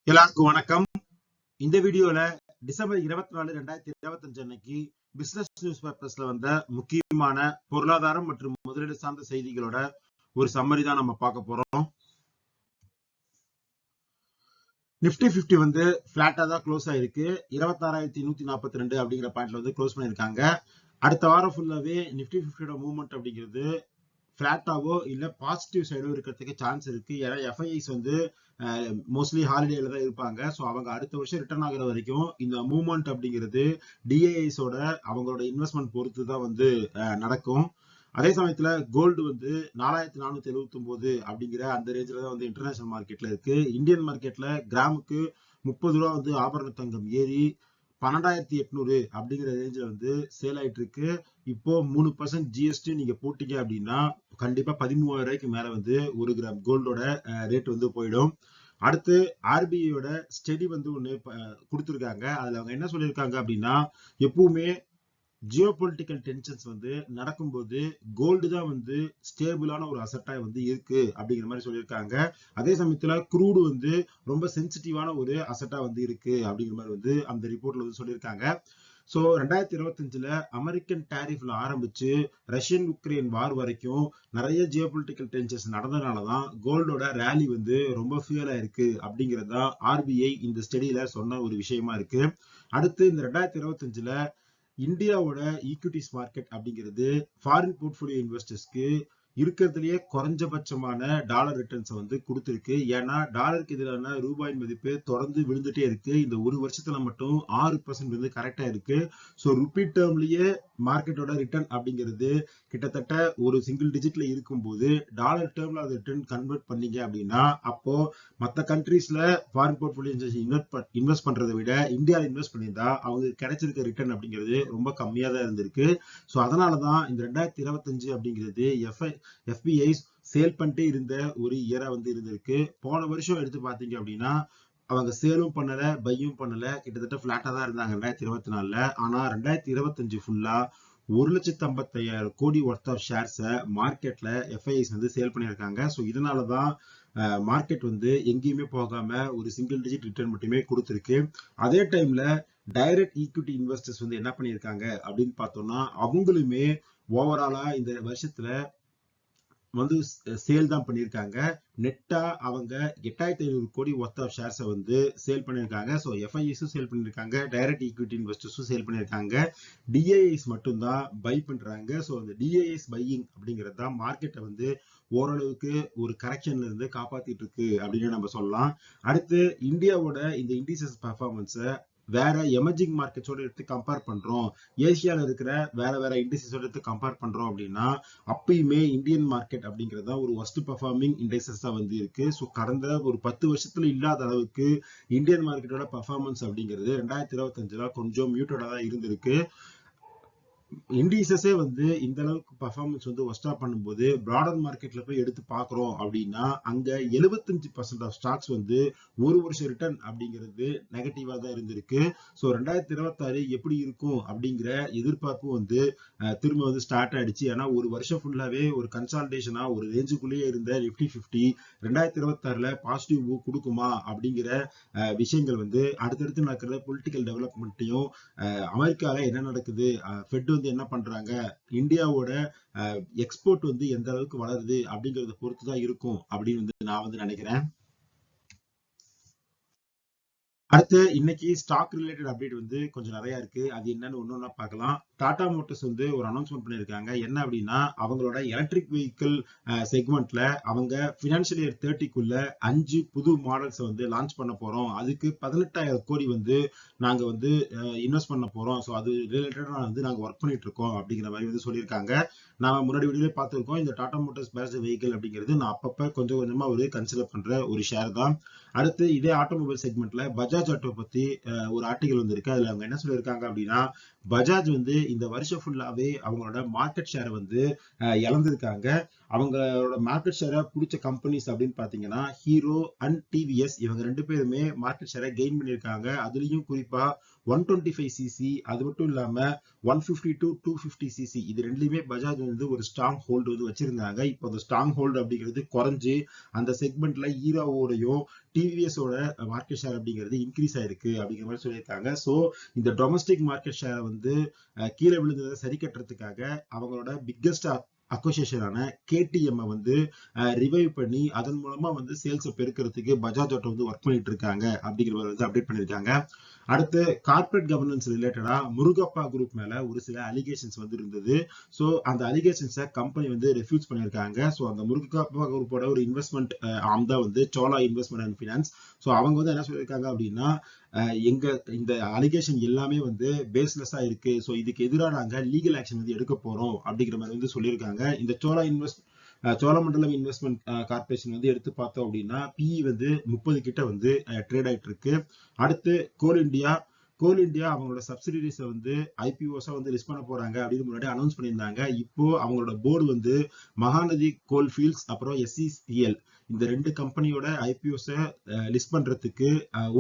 எல்லாருக்கும் வணக்கம். இந்த வீடியோல டிசம்பர் 24, 2025 அன்னைக்கு பிசினஸ் நியூஸ் பேப்பர்ஸ்ல வந்த முக்கியமான பொருளாதாரம் மற்றும் முதலீடு சார்ந்த செய்திகளோட ஒரு சம்மரி தான் நம்ம பார்க்க போறோம். நிப்டி 50 வந்து பிளாட்டா தான் க்ளோஸ் ஆயிருக்கு. 26,142 அப்படிங்கிற பாயிண்ட்ல வந்து க்ளோஸ் பண்ணிருக்காங்க. அடுத்த வாரம் ஃபுல்லாவே நிப்டி 50 மூவ்மெண்ட் அப்படிங்கிறது பிளாட்டாவோ இல்ல பாசிட்டிவ் சைடோ இருக்கிறதுக்கு சான்ஸ் இருக்கு. ஏன்னா எஃப்ஐஐஸ் வந்து மோஸ்ட்லி ஹாலிடேல தான் இருப்பாங்க. ஸோ அவங்க அடுத்த வருஷம் ரிட்டர்ன் ஆகுற வரைக்கும் இந்த மூவ்மெண்ட் அப்படிங்கிறது டிஐஐஸோட அவங்களோட இன்வெஸ்ட்மெண்ட் பொறுத்து தான் வந்து நடக்கும். அதே சமயத்துல கோல்டு வந்து 4,479 அப்படிங்கிற அந்த ரேஞ்சில தான் வந்து இன்டர்நேஷனல் மார்க்கெட்ல இருக்கு. இந்தியன் மார்க்கெட்ல கிராமுக்கு 30 ரூபா வந்து ஆபரண தங்கம் ஏறி 12,800 அப்படிங்கிற ரேஞ்சில் வந்து சேல் ஆயிட்டு இருக்கு. இப்போ 3% ஜிஎஸ்டி நீங்க போட்டீங்க அப்படின்னா கண்டிப்பா 13,000 ரூபாய்க்கு மேல வந்து 1 கிராம் கோல்டோட ரேட் வந்து போயிடும். அடுத்து ஆர்பிஐயோட ஸ்டடி வந்து ஒண்ணு கொடுத்துருக்காங்க. அதுல அவங்க என்ன சொல்லியிருக்காங்க அப்படின்னா, எப்பவுமே ஜியோ பொலிட்டிக்கல் டென்ஷன்ஸ் வந்து நடக்கும்போது கோல்டு தான் வந்து ஸ்டேபிளான ஒரு அசட்டா வந்து இருக்கு அப்படிங்கிற மாதிரி சொல்லியிருக்காங்க. அதே சமயத்துல குரூடு வந்து ரொம்ப சென்சிட்டிவான ஒரு அசட்டா வந்து இருக்கு அப்படிங்கிற மாதிரி வந்து அந்த ரிப்போர்ட்ல வந்து சொல்லியிருக்காங்க. ஸோ 2025 அமெரிக்கன் டேரிஃப்ல ஆரம்பிச்சு ரஷ்யன் உக்ரைன் வார் வரைக்கும் நிறைய ஜியோ பொலிட்டிக்கல் டென்ஷன்ஸ் நடந்ததுனாலதான் கோல்டோட ரேலி வந்து ரொம்ப ஃபியூலா இருக்கு அப்படிங்கிறது தான் ஆர்பிஐ இந்த ஸ்டடியில சொன்ன ஒரு விஷயமா இருக்கு. அடுத்து இந்த 2025 இந்தியாவோட ஈக்விட்டிஸ் மார்க்கெட் அப்படிங்கிறது ஃபாரின் போர்ட்ஃபோலியோ இன்வெஸ்டர்ஸ்க்கு இருக்கிறதுலயே குறைஞ்சபட்சமான டாலர் ரிட்டர்ன்ஸ் வந்து கொடுத்திருக்கு. ஏன்னா டாலருக்கு எதிரான ரூபாயின் மதிப்பு தொடர்ந்து விழுந்துட்டே இருக்கு. இந்த ஒரு வருஷத்துல மட்டும் 6% வந்து கரெக்டா இருக்கு. ஸோ ருபி டேர்ம்லயே மார்க்கெட்டோட ரிட்டர்ன் அப்படிங்கிறது கிட்டத்தட்ட ஒரு சிங்கிள் டிஜிட்ல இருக்கும்போது டாலர் டேர்ம்ல அதை ரிட்டர்ன் கன்வெர்ட் பண்ணீங்க அப்படின்னா அப்போ மற்ற கண்ட்ரீஸ்ல ஃபாரின் போர்ட்ஃபோலியோ இன்வெஸ்ட் பண்றதை விட இந்தியாவில் இன்வெஸ்ட் பண்ணியிருந்தா அவங்க கிடைச்சிருக்க ரிட்டர்ன் அப்படிங்கிறது ரொம்ப கம்மியா தான் இருந்திருக்கு. ஸோ அதனாலதான் இந்த 2025 அப்படிங்கிறது எஃபிஐஸ் சேல் பண்ணிட்டே இருந்த ஒரு இயரா வந்து இருந்திருக்கு. போன வருஷம் எடுத்து பாத்தீங்க அப்படின்னா அவங்க சேலும் பண்ணல பையும் பண்ணல, கிட்டத்தட்ட பிளாட்டா தான் இருந்தாங்க 2024ல. ஆனா 2025 ஃபுல்லா 1,55,000 கோடி ஒர்த் ஆஃப் ஷேர்ஸை மார்க்கெட்ல எஃப்ஐஐஸ் வந்து சேல் பண்ணியிருக்காங்க. ஸோ இதனாலதான் மார்க்கெட் வந்து எங்கேயுமே போகாம ஒரு சிங்கிள் டிஜிட் ரிட்டர்ன் மட்டுமே கொடுத்திருக்கு. அதே டைம்ல டைரக்ட் ஈக்விட்டி இன்வெஸ்டர்ஸ் வந்து என்ன பண்ணியிருக்காங்க அப்படின்னு பார்த்தோம்னா அவங்களுமே ஓவராலா இந்த வருஷத்துல வந்து சேல் தான் பண்ணியிருக்காங்க. நெட்டா அவங்க 8,500 கோடி ஒர்த் ஆஃப் ஷேர்ஸை வந்து சேல் பண்ணியிருக்காங்க. ஸோ எஃப்ஐஎஸும் சேல் பண்ணியிருக்காங்க, டைரக்ட் ஈக்விட்டி இன்வெஸ்டர்ஸும் சேல் பண்ணியிருக்காங்க. டிஐஎஸ் மட்டும் தான் பை பண்றாங்க. ஸோ அந்த டிஐஎஸ் பையிங் அப்படிங்கிறது தான் மார்க்கெட்டை வந்து ஓரளவுக்கு ஒரு கரெக்ஷன்ல இருந்து காப்பாத்திட்டு இருக்கு அப்படின்னு நம்ம சொல்லலாம். அடுத்து இந்தியாவோட இந்த இண்டிசஸ் பர்ஃபார்மன்ஸை வேற எமர்ஜிங் மார்க்கெட்ஸோட எடுத்து கம்பேர் பண்றோம், ஏசியால இருக்கிற வேற வேற இண்டிசஸோட எடுத்து கம்பேர் பண்றோம் அப்படின்னா அப்பயுமே இந்தியன் மார்க்கெட் அப்படிங்கிறது தான் ஒரு ஒஸ்ட் பெர்ஃபார்மிங் இண்டெக்ஸஸ் தான் வந்து இருக்கு. ஸோ கடந்த ஒரு 10 வருஷத்துல இல்லாத அளவுக்கு இந்தியன் மார்க்கெட்டோட பர்ஃபார்மன்ஸ் அப்படிங்கிறது 2025 கொஞ்சம் மியூட்டடா தான் இருந்திருக்கு. இண்டிசஸே வந்து இந்த அளவுக்கு பர்ஃபார்மன்ஸ் வந்து ஒஸ்டா பண்ணும்போது பிராடர் மார்க்கெட்ல போய் எடுத்து பாக்குறோம் அப்படின்னா அங்க 75% ஆஃப் ஸ்டாக்ஸ் வந்து ஒரு வருஷம் ரிட்டர்ன் அப்படிங்கிறது நெகட்டிவா தான் இருந்திருக்கு. ஸோ 2026 எப்படி இருக்கும் அப்படிங்கிற எதிர்பார்ப்பு வந்து திரும்ப வந்து ஸ்டார்ட் ஆயிடுச்சு. ஏன்னா ஒரு வருஷம் ஃபுல்லாவே ஒரு கன்சால்டேஷனா ஒரு ரேஞ்சுக்குள்ளேயே இருந்த நிப்டி 50 2026 பாசிட்டிவ் மூவ் கொடுக்குமா அப்படிங்கிற விஷயங்கள் வந்து அடுத்தடுத்து நடக்கிற பொலிட்டிக்கல் டெவலப்மெண்ட்டையும் அமெரிக்கால என்ன நடக்குது, ஃபெட் வந்து என்ன பண்றாங்க, இந்தியாவோட எக்ஸ்போர்ட் வந்து எந்த அளவுக்கு வளருது அப்படிங்கறத பொறுத்துதான் இருக்கும் அப்படின்னு வந்து நான் வந்து நினைக்கிறேன். அடுத்து இன்னைக்கு ஸ்டாக் ரிலேட்டட் அப்டேட் வந்து கொஞ்சம் நிறைய இருக்கு. அது என்னன்னு ஒன்னொன்னா பார்க்கலாம். டாடா மோட்டர்ஸ் வந்து ஒரு அனௌன்ஸ்மெண்ட் பண்ணிருக்காங்க. என்ன அப்படின்னா அவங்களோட எலக்ட்ரிக் வெஹிக்கிள் செக்மெண்ட்ல அவங்க பினான்சியல் இயர் 30க்குள்ள 5 புது மாடல்ஸ் வந்து லான்ச் பண்ண போறோம். அதுக்கு 18,000 கோடி வந்து நாங்க வந்து இன்வெஸ்ட் பண்ண போறோம். ஸோ அது ரிலேட்டடா வந்து நாங்க ஒர்க் பண்ணிட்டு இருக்கோம் அப்படிங்கிற மாதிரி வந்து சொல்லியிருக்காங்க. நாம முன்னாடி வீடியோல பார்த்திருக்கோம். இந்த டாடா மோட்டர்ஸ் பேஸ்ட் வெஹிக்கிள் அப்படிங்கிறது நான் அப்பப்ப கொஞ்சம் கொஞ்சமா ஒரு கன்சிடர் பண்ற ஒரு ஷேர் தான். அடுத்து இதே ஆட்டோமொபைல் செக்மெண்ட்ல பஜாஜ் ஆட்டோ பத்தி ஒரு ஆர்டிகல் வந்திருக்கு. அதுல அவங்க என்ன சொல்லியிருக்காங்க அப்படின்னா பஜாஜ் வந்து இந்த வருஷம் ஃபுல்லாவே அவங்களோட மார்க்கெட் ஷேரை வந்து இழந்திருக்காங்க. அவங்களோட மார்க்கெட் ஷேரை பிடிச்ச கம்பெனிஸ் அப்படின்னு பாத்தீங்கன்னா ஹீரோ அண்ட் டிவிஎஸ் இவங்க ரெண்டு பேருமே மார்க்கெட் ஷேரை கெயின் பண்ணியிருக்காங்க. அதுலயும் குறிப்பா 125cc அது மட்டும் இல்லாம 150 to 250cc இது ரெண்டுலயுமே பஜாஜ் வந்து ஒரு ஸ்ட்ராங் ஹோல்டு வந்து வச்சிருந்தாங்க. இப்போ அந்த ஸ்ட்ராங் ஹோல்டு அப்படிங்கிறது குறைஞ்சு அந்த செக்மெண்ட்ல ஹீரோவோடையும் டிவிஎஸோட மார்க்கெட் ஷேர் அப்படிங்கிறது இன்க்ரீஸ் ஆயிருக்கு அப்படிங்கிற மாதிரி சொல்லியிருக்காங்க. ஸோ இந்த டொமஸ்டிக் மார்க்கெட் ஷேரை வந்து கீழே விழுந்ததை சரி கட்டுறதுக்காக அவங்களோட பிக்கஸ்ட் அக்வசிஷனான கேடிஎம் வந்து ரிவைவ் பண்ணி அதன் மூலமா வந்து சேல்ஸை பெருக்கிறதுக்கு பஜாஜ் ஆட்டோ வந்து ஒர்க் பண்ணிட்டு இருக்காங்க அப்படிங்கிற வந்து அப்டேட் பண்ணிருக்காங்க. அடுத்து கார்பரேட் கவர்னன்ஸ் ரிலேட்டடா முருகப்பா குரூப் மேல ஒரு சில அலிகேஷன்ஸ் வந்து இருந்தது. ஸோ அந்த அலிகேஷன்ஸை கம்பெனி வந்து ரெஃப்யூஸ் பண்ணியிருக்காங்க. ஸோ அந்த முருகப்பா குரூப்போட ஒரு இன்வெஸ்ட்மெண்ட் ஆர்ம் தான் வந்து சோலா இன்வெஸ்ட்மெண்ட் அண்ட் ஃபினான்ஸ். ஸோ அவங்க வந்து என்ன சொல்லியிருக்காங்க அப்படின்னா எங்க இந்த அலிகேஷன் எல்லாமே வந்து பேஸ்லெஸ்ஸா இருக்கு. ஸோ இதுக்கு எதிராக நாங்க லீகல் ஆக்ஷன் வந்து எடுக்க போறோம் அப்படிங்கிற மாதிரி வந்து சொல்லியிருக்காங்க. இந்த சோழமண்டலம் இன்வெஸ்ட்மெண்ட் கார்பரேஷன் வந்து எடுத்து பார்த்தோம் அப்படின்னா பிஇ வந்து 30 கிட்ட வந்து ட்ரேட் ஆயிட்டு இருக்கு. அடுத்து கோல் இந்தியா அவங்களோட சப்சிடரிஸை வந்து ஐபிஓஸா வந்து லிஸ்ட் பண்ண போறாங்க அப்படின்னு முன்னாடி அனௌன்ஸ் பண்ணியிருந்தாங்க. இப்போ அவங்களோட போர்டு வந்து மகாநதி கோல் ஃபீல்ட்ஸ் அப்புறம் SCCL இந்த ரெண்டு கம்பெனியோட ஐபிஓஸை லிஸ்ட் பண்றதுக்கு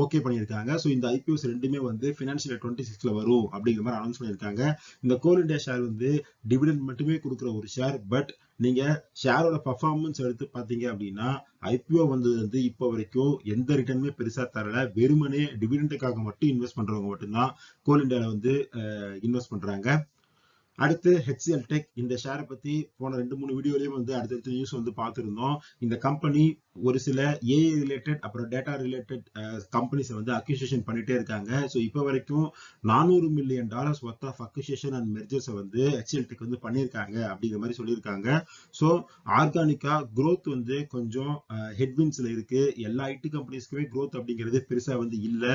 ஓகே பண்ணியிருக்காங்க. ஸோ இந்த ஐபிஓஸ் ரெண்டுமே வந்து ஃபினான்ஷியல் 26ல வரும் அப்படிங்கிற மாதிரி அனௌன்ஸ் பண்ணியிருக்காங்க. இந்த கோல் இந்தியா ஷேர் வந்து டிவிடெண்ட் மட்டுமே கொடுக்குற ஒரு ஷேர். பட் நீங்க ஷேரோட பர்ஃபார்மன்ஸ் எடுத்து பாத்தீங்க அப்படின்னா ஐபிஓ வந்து இப்போ வரைக்கும் எந்த ரிட்டர்னுமே பெருசா தரல. வெறுமனே டிவிடெண்டுக்காக மட்டும் இன்வெஸ்ட் பண்றவங்க மட்டும்தான் கோல் இந்தியால வந்து இன்வெஸ்ட் பண்றாங்க. அடுத்து HCL டெக் இந்த ஷேரை பத்தி போன 2-3 வீடியோலயும் வந்து அடுத்தடுத்த நியூஸ் வந்து பார்த்திருந்தோம். இந்த கம்பெனி ஒரு சில ஏஐ ரிலேட்டட் அப்புறம் டேட்டா ரிலேட்டட் கம்பெனிஸை வந்து அக்யூசியேஷன் பண்ணிட்டே இருக்காங்க. ஸோ இப்போ வரைக்கும் $400 million worth of acquisition and மெர்ஜர்ஸை வந்து HCL டெக் வந்து பண்ணியிருக்காங்க அப்படிங்கிற மாதிரி சொல்லியிருக்காங்க. ஸோ ஆர்கானிக்கா growth வந்து கொஞ்சம் ஹெட்வின்ஸ்ல இருக்கு. எல்லா ஐடி கம்பெனிஸ்க்குமே growth அப்படிங்கிறது பெருசா வந்து இல்லை.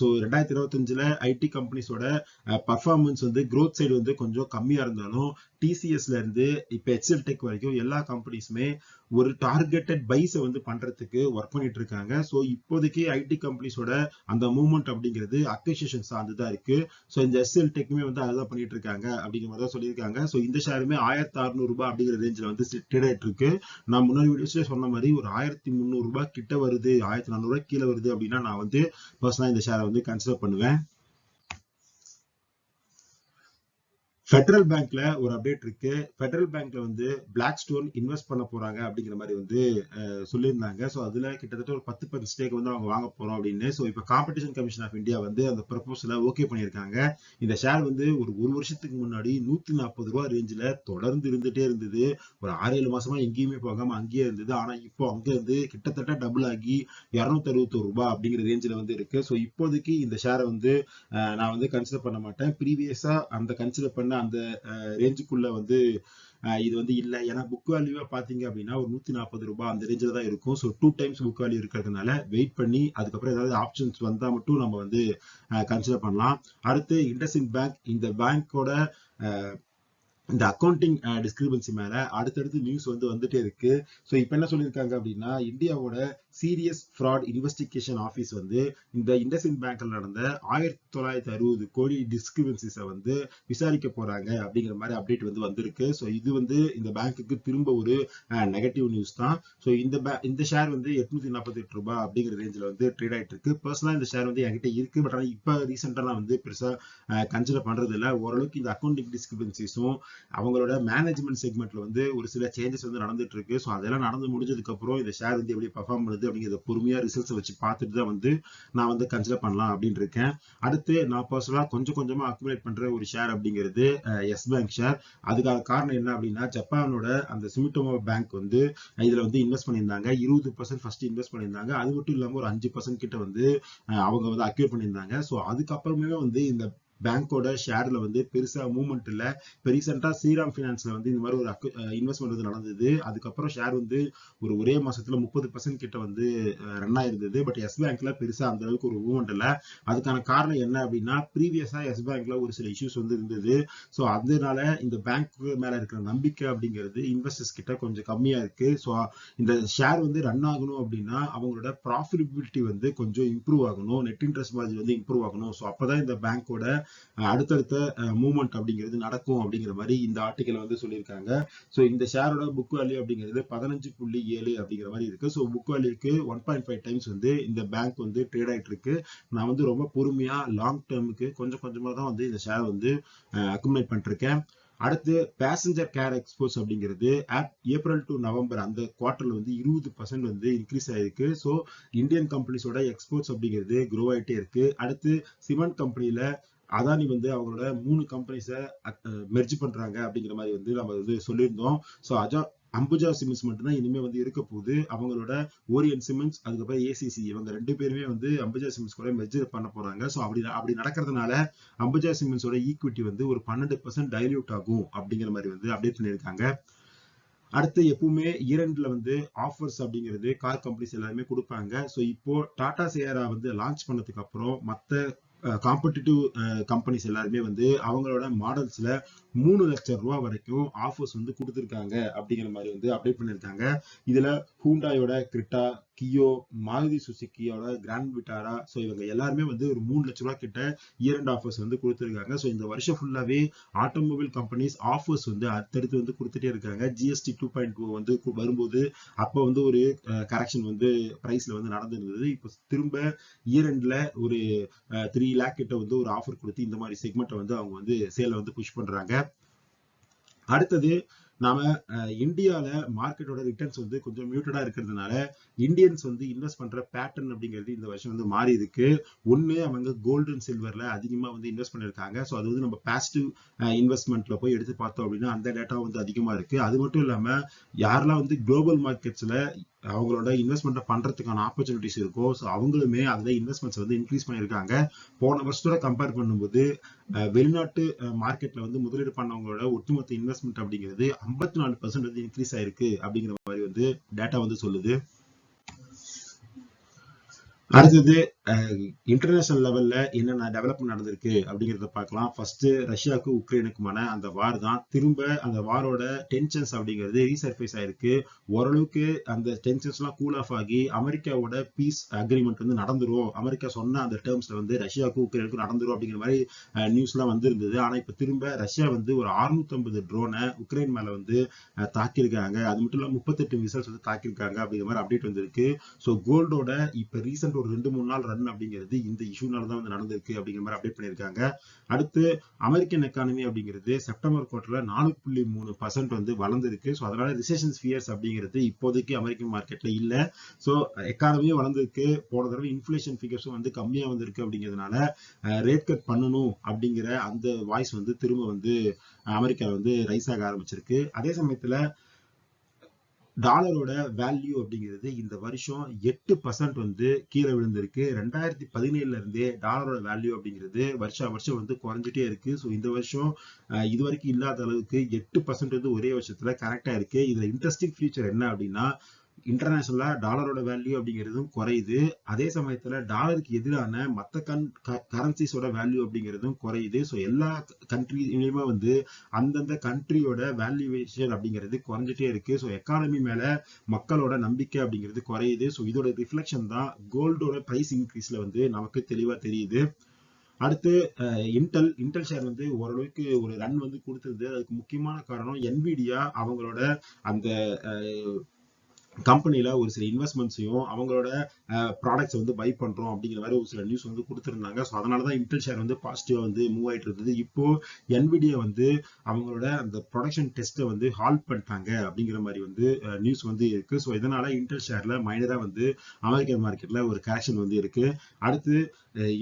ஸோ 2025ல ஐடி கம்பெனிஸோட பர்ஃபார்மன்ஸ் வந்து growth சைடு வந்து கொஞ்சம் கம்மியா இருந்தாலும் டிசிஎஸ்ல இருந்து இப்ப HCL டெக் வரைக்கும் எல்லா கம்பெனிஸுமே ஒரு டார்கெட்டட் பைஸை வந்து பண்றதுக்கு ஒர்க் பண்ணிட்டு இருக்காங்க. ஸோ இப்போதைக்கு ஐடி கம்பெனிஸோட அந்த மூவ்மெண்ட் அப்படிங்கிறது அக்விசிஷன் சார்ந்துதான் இருக்கு. ஸோ இந்த HCL டெக்குமே வந்து அதுதான் பண்ணிட்டு இருக்காங்க அப்படிங்கிற மாதிரி தான் சொல்லியிருக்காங்க. ஸோ இந்த ஷேருமே $1600 அப்படிங்கிற ரேஞ்சில் வந்து ட்ரேட் ஆயிட்டு இருக்கு. நான் முன்னாடி வீடியோஸ்ல சொன்ன மாதிரி ஒரு $1300 கிட்ட வருது, $1400 கீழே வருது அப்படின்னா நான் வந்து பர்சனலா இந்த ஷேரை வந்து கன்சிடர் பண்ணுவேன். ஃபெடரல் பேங்க்ல ஒரு அப்டேட் இருக்கு. ஃபெடரல் பேங்க்ல வந்து பிளாக் ஸ்டோன் இன்வெஸ்ட் பண்ண போறாங்க அப்படிங்கிற மாதிரி வந்து சொல்லியிருந்தாங்க. ஸோ அதுல கிட்டத்தட்ட ஒரு 10% ஸ்டேக் வந்து அவங்க வாங்க போறோம் அப்படின்னு. ஸோ இப்போ காம்படிஷன் கமிஷன் ஆஃப் இந்தியா வந்து அந்த ப்ரப்போசலை ஓகே பண்ணியிருக்காங்க. இந்த ஷேர் வந்து ஒரு வருஷத்துக்கு முன்னாடி $140 ரேஞ்சில் தொடர்ந்து இருந்துட்டே இருந்தது. ஒரு 6-7 மாசமா எங்கேயுமே போகாம அங்கேயே இருந்தது. ஆனா இப்போ அங்க இருந்து கிட்டத்தட்ட டபுள் ஆகி $261 அப்படிங்கிற ரேஞ்சில் வந்து இருக்கு. ஸோ இப்போதைக்கு இந்த ஷேரை வந்து நான் வந்து கன்சிடர் பண்ண மாட்டேன். ப்ரீவியஸா அந்த கன்சிடர் பண்ண அந்த ரேஞ்சுக்குள்ள வந்து இது வந்து இல்லை. ஏன்னா புக் வேல்யூவா பாத்தீங்க அப்படின்னா ஒரு $140 அந்த ரேஞ்சில் தான் இருக்கும். ஸோ 2 டைம்ஸ் புக் வேல்யூ இருக்கிறதுனால வெயிட் பண்ணி அதுக்கப்புறம் ஏதாவது ஆப்ஷன்ஸ் வந்தா மட்டும் நம்ம வந்து கன்சிடர் பண்ணலாம். அடுத்து இண்டஸ்இண்ட் பேங்க் இந்த பேங்கோட இந்த அக்கௌண்டிங் டிஸ்கிரிபன்சி மேல அடுத்தடுத்து நியூஸ் வந்து வந்துட்டே இருக்கு. ஸோ இப்போ என்ன சொல்லியிருக்காங்க அப்படின்னா இந்தியாவோட சீரியஸ் ஃப்ராட் இன்வெஸ்டிகேஷன் ஆஃபீஸ் வந்து இந்த இண்டஸ்இண்ட் பேங்க்ல நடந்த 1960 கோடி டிஸ்கிரிபன்சிஸை வந்து விசாரிக்க போறாங்க அப்படிங்கிற மாதிரி அப்டேட் வந்து வந்திருக்கு. ஸோ இது வந்து இந்த பேங்க்குக்கு திரும்ப ஒரு நெகட்டிவ் நியூஸ் தான். ஸோ இந்த ஷேர் வந்து $848 அப்படிங்கிற ரேஞ்சில் வந்து ட்ரேட் ஆயிட்டு இருக்கு. பர்சனலா இந்த ஷேர் வந்து என்கிட்ட இருக்கு. பட் ஆனால் இப்போ ரீசெண்டா நான் வந்து பெருசா கன்சிடர் பண்றது இல்லை. ஓரளவுக்கு இந்த அக்கௌண்டிங் டிஸ்கிரிபன்சிஸும் அவங்களோட மேனேஜ்மெண்ட் செக்மெண்ட்ல வந்து ஒரு சில சேஞ்சஸ் வந்து நடந்துட்டு இருக்கு. ஸோ அதெல்லாம் நடந்து முடிஞ்சதுக்கு அப்புறம் இந்த ஷேர் வந்து எப்படி பர்ஃபார்ம் பண்ணுது அப்படிங்கிறத பொறுமையா ரிசல்ட்ஸ் வச்சு பார்த்துட்டு தான் வந்து நான் வந்து கன்சிடர் பண்ணலாம் அப்படின்னு இருக்கேன். அடுத்து நான் பர்சனலா கொஞ்சமா அக்குமுலேட் பண்ற ஒரு ஷேர் அப்படிங்கிறது எஸ் பேங்க் ஷேர். அதுக்கான காரணம் என்ன அப்படின்னா ஜப்பானோட அந்த சுமிட்டோமோ பேங்க் வந்து இதுல வந்து இன்வெஸ்ட் பண்ணியிருந்தாங்க. 20% ஃபர்ஸ்ட் இன்வெஸ்ட் பண்ணியிருந்தாங்க. அது மட்டும் இல்லாம ஒரு 5% கிட்ட வந்து அவங்க வந்து அக்யூர் பண்ணியிருந்தாங்க. ஸோ அதுக்கப்புறமே வந்து இந்த பேங்கோட ஷேர்ல வந்து பெருசா மூவ்மெண்ட் இல்ல. இப்போ ரீசெண்டா ஸ்ரீராம் பினான்ஸ்ல வந்து இந்த மாதிரி ஒரு இன்வெஸ்ட்மெண்ட் வந்து நடந்தது. அதுக்கப்புறம் ஷேர் வந்து ஒரே மாசத்துல 30% கிட்ட வந்து ரன் ஆயிருந்தது. பட் எஸ் பேங்க்ல பெருசா அந்த அளவுக்கு ஒரு மூவ்மெண்ட் இல்ல. அதுக்கான காரணம் என்ன அப்படின்னா ப்ரீவியஸா எஸ் பேங்க்ல ஒரு சில இஷ்யூஸ் வந்து இருந்தது. ஸோ அதனால இந்த பேங்க் மேல இருக்கிற நம்பிக்கை அப்படிங்கிறது இன்வெஸ்டர்ஸ் கிட்ட கொஞ்சம் கம்மியா இருக்கு. ஸோ இந்த ஷேர் வந்து ரன் ஆகணும் அப்படின்னா அவங்களோட ப்ராஃபிட்டபிலிட்டி வந்து கொஞ்சம் இம்ப்ரூவ் ஆகணும், நெட் இன்ட்ரெஸ்ட் மார்ஜின் வந்து இம்ப்ரூவ் ஆகணும். ஸோ அப்பதான் இந்த பேங்கோட அடுத்தடுத்த மூவ்மெண்ட் அப்படிங்கிறது நடக்கும் அப்படிங்கிற மாதிரி இந்த ஆர்டிக்கல் வந்து சொல்லியிருக்காங்க. ஸோ இந்த ஷேரோட புக் வேல்யூ அப்படிங்கிறது 15.7 அப்படிங்கிற மாதிரி இருக்கு. ஸோ புக் வேல்யூக்கு 1.5 டைம்ஸ் வந்து இந்த பேங்க் வந்து ட்ரேட் ஆயிட்டு இருக்கு. நான் வந்து ரொம்ப பொறுமையா லாங் டேர்முக்கு கொஞ்சம் கொஞ்சமா தான் வந்து இந்த ஷேர் வந்து அக்குமுலேட் பண்ணிருக்கேன். அடுத்து பேசஞ்சர் கேர் எக்ஸ்போர்ட்ஸ் அப்படிங்கிறது ஏப்ரல் டு நவம்பர் அந்த குவார்டர்ல வந்து 20% வந்து இன்க்ரீஸ் ஆயிருக்கு. ஸோ இந்தியன் கம்பெனிஸோட எக்ஸ்போர்ட்ஸ் அப்படிங்கிறது க்ரோ ஆயிட்டே இருக்கு. அடுத்து சிமெண்ட் கம்பெனில அதானி வந்து அவங்களோட 3 கம்பெனிஸை மெர்ஜ் பண்றாங்க அப்படிங்கிற மாதிரி வந்து நம்ம வந்து சொல்லியிருந்தோம். ஸோ அம்புஜா சிமெண்ட்ஸ் மட்டும்தான் இனிமே வந்து இருக்க போகுது. அவங்களோட ஓரியன் சிமெண்ட்ஸ் அதுக்கப்புறம் ஏசிசி இவங்க 2 பேருமே வந்து அம்புஜா சிமெண்ட்ஸ் கூட மெர்ஜ் பண்ண போறாங்க. ஸோ அப்படி நடக்கிறதுனால அம்புஜா சிமெண்ட்ஸோட ஈக்விட்டி வந்து ஒரு 12% டைல்யூட் ஆகும் அப்படிங்கிற மாதிரி வந்து அப்டேட் பண்ணியிருக்காங்க. அடுத்து எப்பவுமே இரண்டுல வந்து ஆஃபர்ஸ் அப்படிங்கிறது கார் கம்பெனிஸ் எல்லாருமே கொடுப்பாங்க. ஸோ இப்போ டாடா சியரா வந்து லான்ச் பண்ணதுக்கு அப்புறம் மற்ற காம்படிட்டிவ் கம்பெனிஸ் எல்லாருமே வந்து அவங்களோட மாடல்ஸ்ல 3 லட்சம் ரூபாய் வரைக்கும் ஆஃபர்ஸ் வந்து கொடுத்துருக்காங்க அப்படிங்கிற மாதிரி வந்து அப்டேட் பண்ணிருக்காங்க. இதுல ஹூண்டாயோட கிரிட்டா, கியோ, மாருதி சுசுக்கியோட கிராண்ட் விட்டாரா, ஸோ இவங்க எல்லாருமே வந்து ஒரு 3 லட்சம் ரூபாய் கிட்ட இயர் ஆஃபர்ஸ் வந்து கொடுத்துருக்காங்க. ஸோ இந்த வருஷம் ஃபுல்லாவே ஆட்டோமொபைல் கம்பெனிஸ் ஆஃபர்ஸ் வந்து அடுத்தடுத்து வந்து கொடுத்துட்டே இருக்காங்க. ஜிஎஸ்டி 2.0 வந்து வரும்போது அப்போ வந்து ஒரு கரெக்ஷன் வந்து பிரைஸ்ல வந்து நடந்திருந்தது. இப்போ திரும்ப இயர் எண்ட்ல ஒரு 3 லேக் கிட்ட வந்து ஒரு ஆஃபர் கொடுத்து இந்த மாதிரி செக்மெண்ட்டை வந்து அவங்க வந்து சேல வந்து புஷ் பண்றாங்க. அடுத்தது நாம இந்தியால மார்க்கெட்டோட ரிட்டர்ன்ஸ் வந்து கொஞ்சம் மியூட்டடா இருக்கிறதுனால இந்தியன்ஸ் வந்து இன்வெஸ்ட் பண்ற பேட்டர்ன் அப்படிங்கிறது இந்த வருஷம் வந்து மாறி இருக்கு. ஒண்ணு அவங்க கோல்டு அண்ட் சில்வர்ல அதிகமா வந்து இன்வெஸ்ட் பண்ணிருக்காங்க. ஸோ அது வந்து நம்ம பாசிட்டிவ் இன்வெஸ்ட்மெண்ட்ல போய் எடுத்து பார்த்தோம் அப்படின்னா அந்த டேட்டா வந்து அதிகமா இருக்கு. அது மட்டும் இல்லாம யாரெல்லாம் வந்து குளோபல் மார்க்கெட்ஸ்ல அவங்களோட இன்வெஸ்ட்மெண்ட் பண்றதுக்கான ஆப்பர்ச்சுனிட்டிஸ் இருக்கும். ஸோ அவங்களுமே அதுல இன்வெஸ்ட்மெண்ட்ஸ் வந்து இன்க்ரீஸ் பண்ணியிருக்காங்க. போன வருஷத்தோட கம்பேர் பண்ணும்போது வெளிநாட்டு மார்க்கெட்ல வந்து முதலீடு பண்ணவங்களோட ஒட்டுமொத்த இன்வெஸ்ட்மெண்ட் அப்படிங்கிறது 54% வந்து இன்க்ரீஸ் ஆயிருக்கு அப்படிங்கிற மாதிரி வந்து டேட்டா வந்து சொல்லுது. அடுத்தது இன்டர்நேஷனல் லெவல்ல என்னென்ன டெவலப்மெண்ட் நடந்திருக்கு அப்படிங்கிறத பார்க்கலாம். ஃபர்ஸ்ட் ரஷ்யாவுக்கு உக்ரைனுக்குமான அந்த வார் தான். திரும்ப அந்த வாரோட டென்ஷன்ஸ் அப்படிங்கிறது ரீசர்ஃபேஸ் ஆயிருக்கு. ஓரளவுக்கு அந்த டென்ஷன்ஸ் எல்லாம் கூல் ஆஃப் ஆகி அமெரிக்காவோட பீஸ் அக்ரிமெண்ட் வந்து நடந்துரும், அமெரிக்கா சொன்ன அந்த டேர்ம்ஸ்ல வந்து ரஷ்யாவுக்கு உக்ரைனுக்கு நடந்துரும் அப்படிங்கிற மாதிரி நியூஸ் எல்லாம் வந்திருந்தது. ஆனா இப்ப திரும்ப ரஷ்யா வந்து ஒரு 650 ட்ரோனை உக்ரைன் மேல வந்து தாக்கியிருக்காங்க. அது மட்டும் இல்லாம 38 மிசைல்ஸ் வந்து தாக்கியிருக்காங்க அப்படிங்கிற மாதிரி அப்டேட் வந்திருக்கு. ஸோ கோல்டோட இப்ப ரீசெண்ட் ஒரு 2-3 நாள் ரன் அப்படிங்கிறது இந்த இஷ்யூனால தான் வந்து நடந்திருக்கு அப்படிங்கிற மாதிரி அப்டேட் பண்ணியிருக்காங்க. அடுத்து அமெரிக்கன் எக்கானமி அப்படிங்கிறது செப்டம்பர் குவார்டர்ல 4.3% வந்து வளர்ந்திருக்கு. ஸோ அதனால ரிசெஷன் ஃபியர்ஸ் அப்படிங்கிறது இப்போதைக்கு அமெரிக்கன் மார்க்கெட்ல இல்ல. ஸோ எக்கானமியும் வளர்ந்திருக்கு. போன தடவை இன்ஃபிளேஷன் ஃபிகர்ஸும் வந்து கம்மியா வந்திருக்கு அப்படிங்கிறதுனால ரேட் கட் பண்ணணும் அப்படிங்கிற அந்த வாய்ஸ் வந்து திரும்ப வந்து அமெரிக்கா வந்து ரைஸ் ஆக ஆரம்பிச்சிருக்கு. அதே சமயத்துல டாலரோட வேல்யூ அப்படிங்கிறது இந்த வருஷம் 8% வந்து கீழே விழுந்திருக்கு. 2017 இருந்தே டாலரோட வேல்யூ அப்படிங்கிறது வருஷம் வந்து குறைஞ்சிட்டே இருக்கு. ஸோ இந்த வருஷம் இது வரைக்கும் இல்லாத அளவுக்கு 8% வந்து ஒரே வருஷத்துல கரெக்டா இருக்கு. இதுல இன்ட்ரெஸ்டிங் ஃபீச்சர் என்ன அப்படின்னா இன்டர்நேஷனலா டாலரோட வேல்யூ அப்படிங்கிறதும் குறையுது. அதே சமயத்துல டாலருக்கு எதிரான மற்ற கரன்சிஸோட வேல்யூ அப்படிங்கிறதும் குறையுது. ஸோ எல்லா கண்ட்ரிலையுமே வந்து அந்தந்த கண்ட்ரியோட வேல்யூவேஷன் அப்படிங்கிறது குறைஞ்சிட்டே இருக்கு. ஸோ எக்கானமி மேல மக்களோட நம்பிக்கை அப்படிங்கிறது குறையுது. ஸோ இதோட ரிஃப்ளெக்ஷன் தான் கோல்டோட பிரைஸ் இன்க்ரீஸ்ல வந்து நமக்கு தெளிவா தெரியுது. அடுத்து இன்டெல் ஷேர் வந்து ஓரளவுக்கு ஒரு ரன் வந்து கொடுத்தது. அதுக்கு முக்கியமான காரணம் என்விடியா அவங்களோட அந்த கம்பெனில ஒரு சில இன்வெஸ்ட்மெண்ட்ஸையும் அவங்களோட ப்ராடக்ட்ஸ் வந்து பை பண்றோம் அப்படிங்கிற மாதிரி ஒரு சில நியூஸ் வந்து கொடுத்துருந்தாங்க. ஸோ அதனாலதான் இன்டெல் ஷேர் வந்து பாசிட்டிவா வந்து மூவ் ஆயிட்டு இருந்தது. இப்போ என்விடியா வந்து அவங்களோட அந்த ப்ரொடக்ஷன் டெஸ்ட்டை வந்து ஹால்ட் பண்ணிட்டாங்க அப்படிங்கிற மாதிரி வந்து நியூஸ் வந்து இருக்கு. ஸோ இதனால இன்டெல் ஷேர்ல மைனரா வந்து அமெரிக்கன் மார்க்கெட்ல ஒரு கரெக்ஷன் வந்து இருக்கு. அடுத்து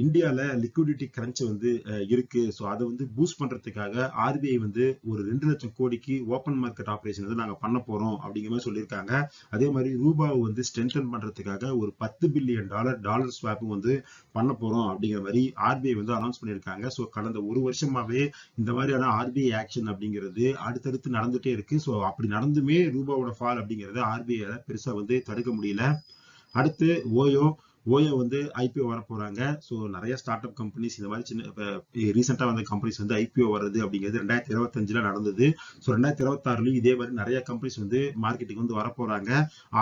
இந்தியால லிக்விடிட்டி கிரன்ச் வந்து இருக்கு. ஸோ அதை வந்து பூஸ்ட் பண்றதுக்காக ஆர்பிஐ வந்து ஒரு 2 லட்சம் கோடிக்கு ஓப்பன் மார்க்கெட் ஆபரேஷன் வந்து நாங்க பண்ண போறோம் அப்படிங்கிற மாதிரி சொல்லியிருக்காங்க. அதே மாதிரி ரூபாவை வந்து ஸ்ட்ரென்தன் பண்றதுக்காக ஒரு $10 பில்லியன் டாலர் ஸ்வாப்பும் வந்து பண்ண போறோம் அப்படிங்கிற மாதிரி ஆர்பிஐ வந்து அனௌன்ஸ் பண்ணியிருக்காங்க. ஸோ கடந்த ஒரு வருஷமாவே இந்த மாதிரியான ஆர்பிஐ ஆக்ஷன் அப்படிங்கிறது அடுத்தடுத்து நடந்துட்டே இருக்கு. ஸோ அப்படி நடந்துமே ரூபாவோட ஃபால் அப்படிங்கறது ஆர்பிஐ பெருசா வந்து தடுக்க முடியல. அடுத்து ஓயோ வந்து ஐபிஓ வர போறாங்க. ஸோ நிறைய ஸ்டார்ட் அப் கம்பெனிஸ் இந்த மாதிரி சின்ன ரீசெண்டா வந்த கம்பெனிஸ் வந்து ஐபிஓ வர்றது அப்படிங்கிறது 2025 நடந்தது. ஸோ 2026லயும் இதே மாதிரி நிறைய கம்பெனிஸ் வந்து மார்க்கெட்டுக்கு வந்து வர போறாங்க.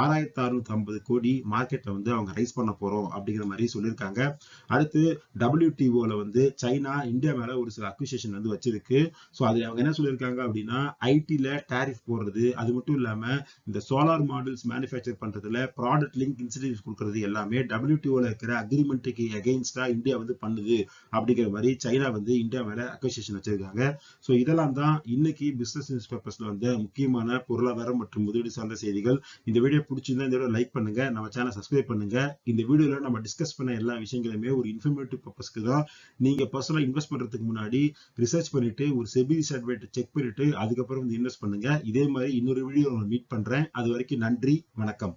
6650 கோடி மார்க்கெட்ல வந்து அவங்க ரைஸ் பண்ண போறோம் அப்படிங்கிற மாதிரி சொல்லியிருக்காங்க. அடுத்து WTOல வந்து சைனா இந்தியா மேல ஒரு சில அக்யூசியேஷன் வந்து வச்சிருக்கு. ஸோ அதுல அவங்க என்ன சொல்லியிருக்காங்க அப்படின்னா ஐடில டாரிஃப் போடுறது, அது மட்டும் இல்லாம இந்த சோலார் மாடல்ஸ் மேனுஃபேக்சர் பண்றதுல ப்ராடக்ட் லிங்க் இன்சென்டிவ்ஸ் கொடுக்கறது எல்லாமே WTOல இருக்கிற அக்ரிமெண்ட்டுக்கு எகெயின்ஸ்டா இந்தியா வந்து பண்ணுது அப்படிங்கிற மாதிரி சைனா வந்து இந்தியா மேல அக்யூசியேஷன் வச்சிருக்காங்க. ஸோ இதெல்லாம் தான் இன்னைக்கு பிசினஸ் நியூஸ் பேப்பர்ஸ்ல வந்து முக்கியமான பொருளாதாரம் மற்றும் முதலீடு சார்ந்த செய்திகள். இந்த வீடியோ பிடிச்சிருந்தா இந்த வீடியோ லைக் பண்ணுங்க, நம்ம சேனல் சப்ஸ்கிரைப் பண்ணுங்க. இந்த வீடியோல நம்ம டிஸ்கஸ் பண்ண எல்லா விஷயங்களுமே ஒரு இன்ஃபர்மேட்டிவ் பர்பஸ்க்கு தான். நீங்க பர்சனலா இன்வெஸ்ட் பண்றதுக்கு முன்னாடி ரிசர்ச் பண்ணிட்டு ஒரு செபி சர்டிஃபிகேட் செக் பண்ணிட்டு அதுக்கப்புறம் வந்து இன்வெஸ்ட் பண்ணுங்க. இதே மாதிரி இன்னொரு வீடியோ மீட் பண்றேன். அது வரைக்கும் நன்றி, வணக்கம்.